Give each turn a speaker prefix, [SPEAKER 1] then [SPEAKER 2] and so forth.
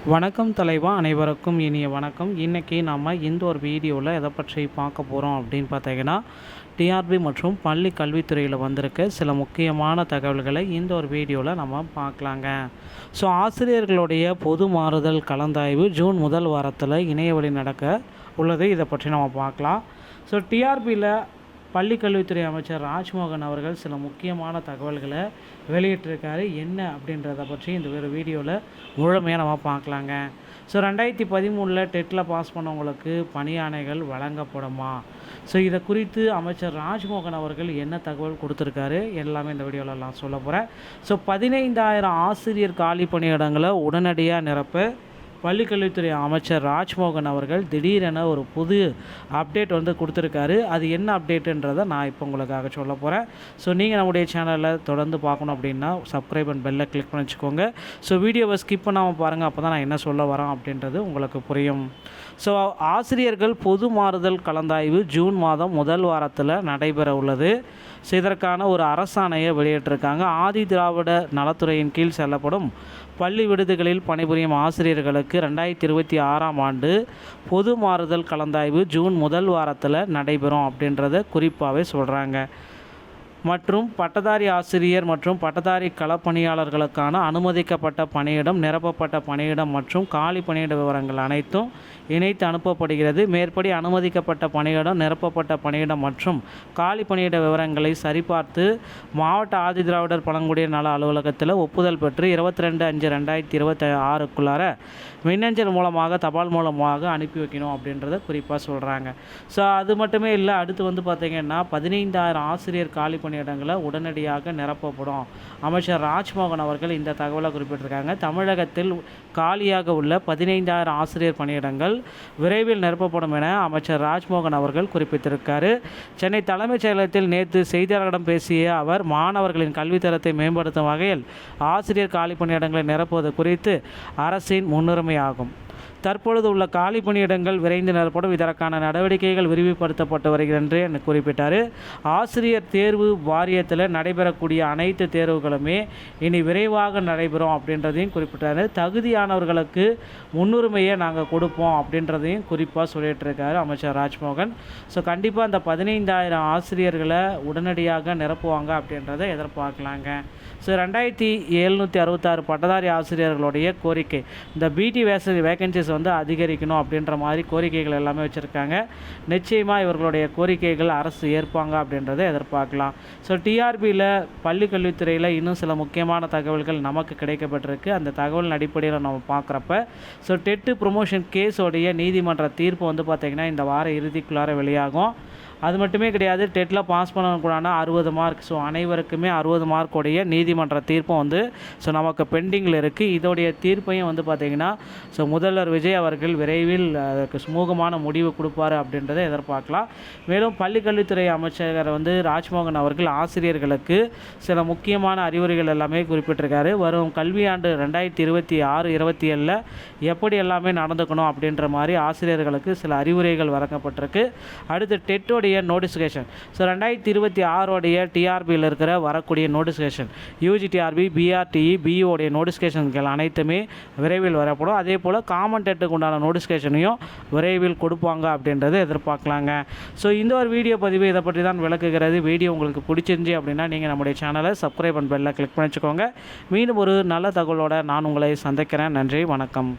[SPEAKER 1] வணக்கம் தலைவா, அனைவருக்கும் இனிய வணக்கம். இன்றைக்கி நம்ம இந்த ஒரு வீடியோவில் எதை பற்றி பார்க்க போகிறோம் அப்படின்னு பார்த்தீங்கன்னா, டிஆர்பி மற்றும் பள்ளி கல்வித்துறையில் வந்திருக்க சில முக்கியமான தகவல்களை இந்த ஒரு வீடியோவில் நம்ம பார்க்கலாங்க. ஸோ ஆசிரியர்களுடைய பொது மாறுதல் கலந்தாய்வு ஜூன் முதல் வாரத்தில் இணையவழி நடக்க உள்ளது. இதை பற்றி நம்ம பார்க்கலாம். ஸோ டிஆர்பியில் பள்ளி கல்வித்துறை அமைச்சர் ராஜ்மோகன் அவர்கள் சில முக்கியமான தகவல்களை வெளியிட்டிருக்காரு. என்ன அப்படின்றத பற்றி இந்த ஒரு வீடியோவில் முழுமையாக நம்ம பார்க்கலாங்க. ஸோ 2013 டெட்டில் பாஸ் பண்ணவங்களுக்கு பணியாணைகள் வழங்கப்படுமா? ஸோ இதை குறித்து அமைச்சர் ராஜ்மோகன் அவர்கள் என்ன தகவல் கொடுத்துருக்காரு எல்லாமே இந்த வீடியோவில் நான் சொல்ல போகிறேன். ஸோ 15,000 ஆசிரியர் காலி பணியிடங்களை உடனடியாக நிரப்ப பள்ளிக்கல்வித்துறை அமைச்சர் ராஜ்மோகன் அவர்கள் திடீரென ஒரு புது அப்டேட் கொடுத்துருக்காரு. அது என்ன அப்டேட்டுன்றதை நான் இப்போ உங்களுக்காக சொல்ல போகிறேன். ஸோ நீங்கள் நம்முடைய சேனலில் தொடர்ந்து பார்க்கணும் அப்படின்னா சப்ஸ்கிரைப் அண்ட் பெல்லை கிளிக் பண்ணி வச்சுக்கோங்க. ஸோ வீடியோவை ஸ்கிப் பண்ணாமல் பாருங்கள், அப்போ தான் நான் என்ன சொல்ல வரேன் அப்படின்றது உங்களுக்கு புரியும். ஸோ ஆசிரியர்கள் பொது மாறுதல் கலந்தாய்வு ஜூன் மாதம் முதல் வாரத்தில் நடைபெற உள்ளது. ஸோ இதற்கான ஒரு அரசாணையை வெளியிட்டிருக்காங்க. ஆதி திராவிட நலத்துறையின் கீழ் செல்லப்படும் பள்ளி விடுதிகளில் பணிபுரியும் ஆசிரியர்களுக்கு 2026ஆம் ஆண்டு பொது மாறுதல் கலந்தாய்வு ஜூன் முதல் வாரத்தில் நடைபெறும் அப்படின்றத குறிப்பாகவே சொல்கிறாங்க. மற்றும் பட்டதாரி ஆசிரியர் மற்றும் பட்டதாரி களப்பணியாளர்களுக்கான அனுமதிக்கப்பட்ட பணியிடம், நிரப்பப்பட்ட பணியிடம் மற்றும் காலி பணியிட விவரங்கள் அனைத்தும் இணைத்து அனுப்பப்படுகிறது. மேற்படி அனுமதிக்கப்பட்ட பணியிடம், நிரப்பப்பட்ட பணியிடம் மற்றும் காலி பணியிட விவரங்களை சரிபார்த்து மாவட்ட ஆதிதிராவிடர் பழங்குடியினர் நல அலுவலகத்தில் ஒப்புதல் பெற்று 22/5/2026க்குள்ளார மின்னஞ்சல் மூலமாக தபால் மூலமாக அனுப்பி வைக்கணும் அப்படின்றத குறிப்பாக சொல்கிறாங்க. ஸோ அது மட்டுமே இல்லை, அடுத்து பார்த்திங்கன்னா 15,000 ஆசிரியர் காலி பணியிடங்களை உடனடியாக நிரப்பப்படும். அமைச்சர் ராஜ்மோகன் அவர்கள் இந்த தகவலை குறிப்பிட்டிருக்காங்க. தமிழகத்தில் காலியாக உள்ள 15,000 ஆசிரியர் பணியிடங்கள் விரைவில் நிரப்பப்படும் என அமைச்சர் ராஜ்மோகன் அவர்கள் குறிப்பிட்டிருக்காரு. சென்னை தலைமைச் செயலகத்தில் நேற்று செய்தியாளர்களிடம் பேசிய அவர், மாணவர்களின் கல்வித்தரத்தை மேம்படுத்தும் வகையில் ஆசிரியர் காலி பணியிடங்களை நிரப்புவது குறித்து அரசின் முன்னுரிமையாகும். தற்பொழுது உள்ள காலி பணியிடங்கள் விரைந்து நிரப்படும். இதற்கான நடவடிக்கைகள் விரிவுபடுத்தப்பட்டு வருகிறது என்று குறிப்பிட்டார். ஆசிரியர் தேர்வு வாரியத்தில் நடைபெறக்கூடிய அனைத்து தேர்வுகளுமே இனி விரைவாக நடைபெறும் அப்படின்றதையும் குறிப்பிட்டார். தகுதியானவர்களுக்கு முன்னுரிமையை நாங்கள் கொடுப்போம் அப்படின்றதையும் குறிப்பாக சொல்லிட்டு இருக்காரு அமைச்சர் ராஜ்மோகன். ஸோ கண்டிப்பாக அந்த 15,000 ஆசிரியர்களை உடனடியாக நிரப்புவாங்க அப்படின்றத எதிர்பார்க்கலாங்க. ஸோ 2,766 பட்டதாரி ஆசிரியர்களுடைய கோரிக்கை, இந்த பிடி வேகன்சிஸ் அதிகரிக்கணும் அப்படின்ற மாதிரி கோரிக்கைகள் எல்லாமே வச்சுருக்காங்க. நிச்சயமாக இவர்களுடைய கோரிக்கைகள் அரசு ஏற்பாங்க அப்படின்றத எதிர்பார்க்கலாம். ஸோ டிஆர்பியில் பள்ளி கல்வித்துறையில் இன்னும் சில முக்கியமான தகவல்கள் நமக்கு கிடைக்கப்பட்டிருக்கு. அந்த தகவல் அடிப்படையில் நம்ம பார்க்குறப்ப ஸோ டெட்டு ப்ரொமோஷன் கேஸோடைய நீதிமன்ற தீர்ப்பு பார்த்திங்கன்னா இந்த வார இறுதிக்குள்ளார வெளியாகும். அது மட்டுமே கிடையாது, டெட்டில் பாஸ் பண்ணக்கூடாது 60 மார்க். ஸோ அனைவருக்குமே 60 மார்க்குடைய நீதிமன்ற தீர்ப்பும் ஸோ நமக்கு பெண்டிங்கில் இருக்குது. இதோடைய தீர்ப்பையும் பார்த்திங்கன்னா ஸோ முதல்வர் விஜய் அவர்கள் விரைவில் அதற்கு சுமூகமான முடிவு கொடுப்பார் அப்படின்றத எதிர்பார்க்கலாம். மேலும் பள்ளிக்கல்வித்துறை அமைச்சர் ராஜ்மோகன் அவர்கள் ஆசிரியர்களுக்கு சில முக்கியமான அறிவுரைகள் எல்லாமே குறிப்பிட்டிருக்காரு. வரும் கல்வியாண்டு 2026-27 எப்படி எல்லாமே நடந்துக்கணும் அப்படின்ற மாதிரி ஆசிரியர்களுக்கு சில அறிவுரைகள் வழங்கப்பட்டிருக்கு. அடுத்து டெட்டோடைய நோட்டிஃபிகேஷன், ஸோ 2026 டிஆர்பியில் இருக்கிற வரக்கூடிய நோட்டிஃபிகேஷன், யூஜிடிஆர்பி, பிஆர்டிஇ, பிஇஓடைய நோட்டிஃபிகேஷன்கள் அனைத்துமே விரைவில் வரப்படும். அதே போல் காமன் டெட்டுக்கு உண்டான நோட்டிஃபிகேஷனையும் விரைவில் கொடுப்பாங்க அப்படின்றத எதிர்பார்க்கலாங்க. ஸோ இந்த ஒரு வீடியோ பதிவு இதை பற்றி தான் விளக்குகிறது. வீடியோ உங்களுக்கு பிடிச்சிருந்துச்சி அப்படின்னா நீங்கள் நம்முடைய சேனலை சப்ஸ்கிரைப் அண்ட் பெல்லை கிளிக் பண்ணிச்சுக்கோங்க. மீண்டும் ஒரு நல்ல தகவலோடு நான் உங்களை சந்திக்கிறேன். நன்றி, வணக்கம்.